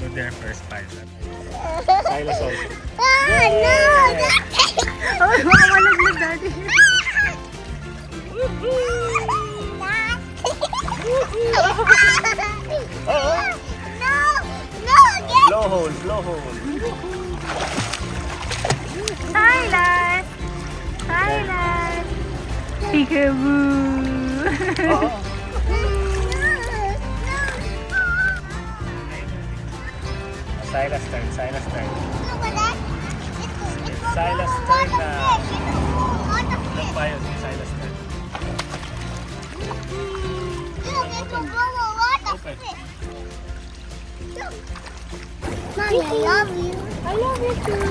So their first pilot. Silas also. Oh, no! Oh, makamalaglag daddy. No! No! Get Blow hole, blow hole. Silas! Silas! Peekaboo! Silas turn, Silas turn. Look at that. It's Silas a turn water na. fish. Water The fish. Pius and Silas turn. Look, it's a water Open. fish. Look. Mommy, I love you. I love you too.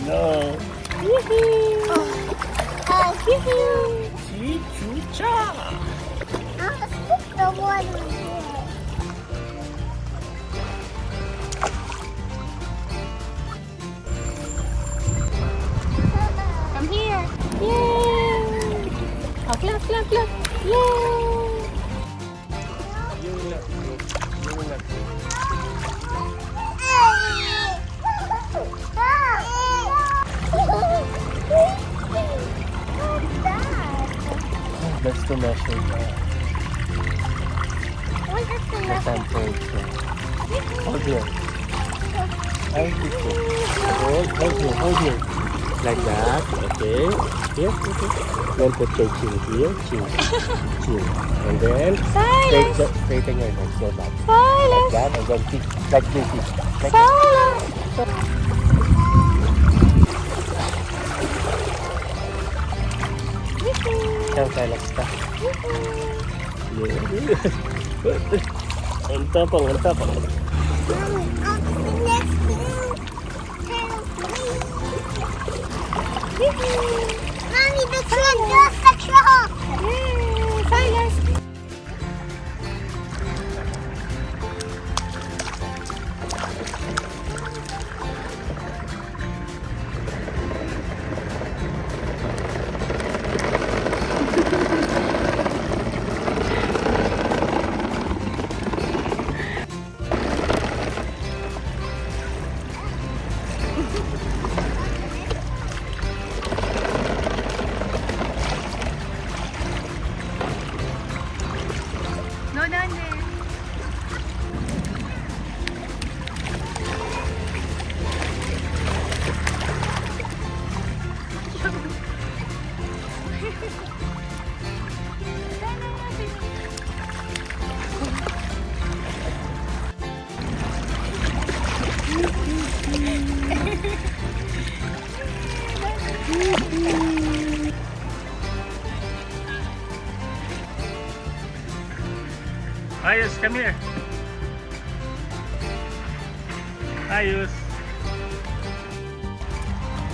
No. Oh, Chichucha. I'll stick the water in there. Come here. Yay! Oh, clap, clap, clap. Yay! Yung left, yung left. That's to measure the temperature. Hold here. Hold here. Like that, okay. Here, okay. Then put your chin here, chin. And then straighten your legs, your back. Like that, and then kick, like this. Like Come, Silas, stop. Yeah. Ang tapang. Mommy, the train just the truck. Silas! No, down there. Pius, come here. Pius.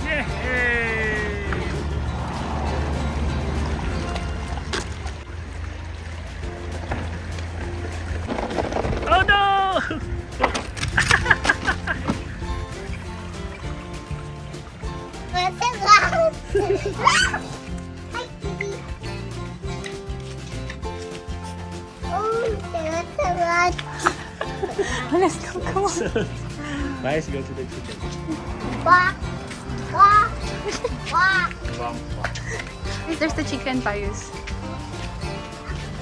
Yay! Oh no! What's it loud? Hi, kitty. Oh, that's a lot. Let's go, come on. Pius, go to the chicken. Quack, quack, quack. There's the chicken, Pius.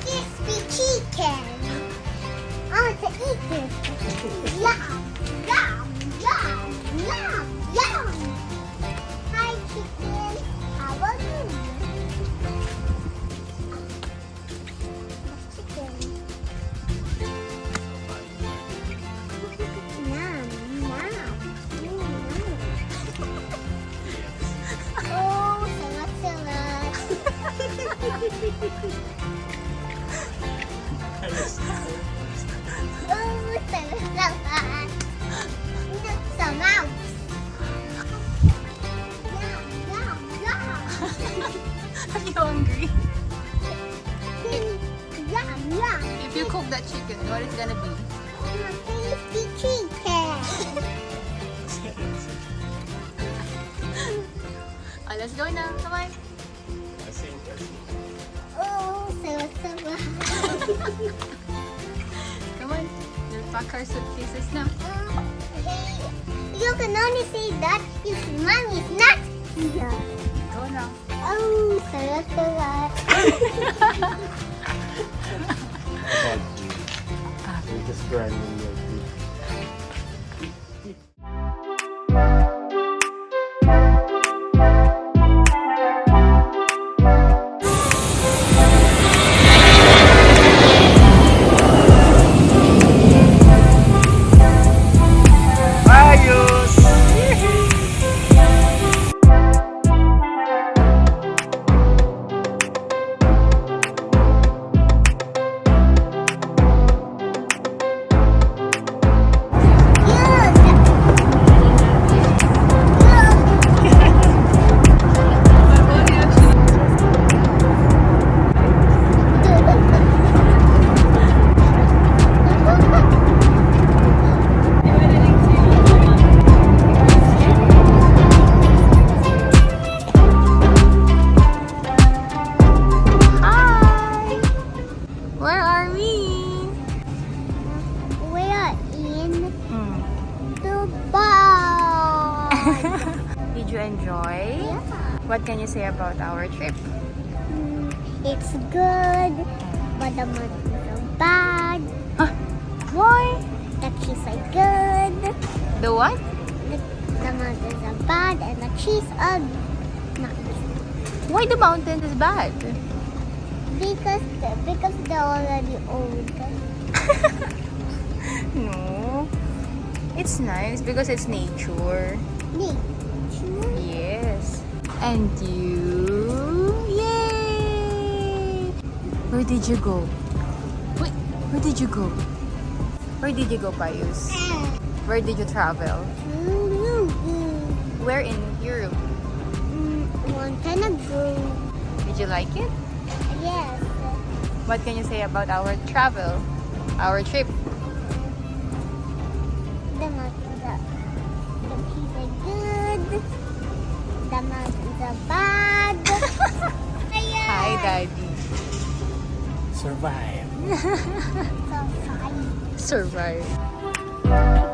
Crispy chicken. I want to eat this. Yum, yum, yum, yum, yum. Hi, chicken. How are you? Chicken. Yum, yum, yum. Oh, salad. Oh, salad. Look, some mouse. Yum, yum, yum. Are you hungry? Yum, yum. If you cook that chicken, what is gonna be? Tasty chicken. Oh, let's go now. Come on. Oh, so Come on. We'll pack our suitcases now. You can only say that if mommy's not here. Go now. Oh, sarap. You're just grinding your teeth. Pius! Hi! Where are we? We are in Hmm. Dubai. Did you enjoy? Yeah. What can you say about our trip? It's good, but the money is so bad. Why? The cheese are good. The what? The mountains are bad and the cheese are not Why the mountain is bad? because they're already old. No. It's nice because it's nature. Nature. Yes. And you? Yay! Where did you go? Wait, where did you go? Where did you go, Pius? Where did you travel? Where in Europe? Montenegro. Did you like it? Yes. What can you say about our travel? Our trip? The mountains are the cheese are good. The mountains are bad. Hi, Daddy. Survive. So fine. Survive.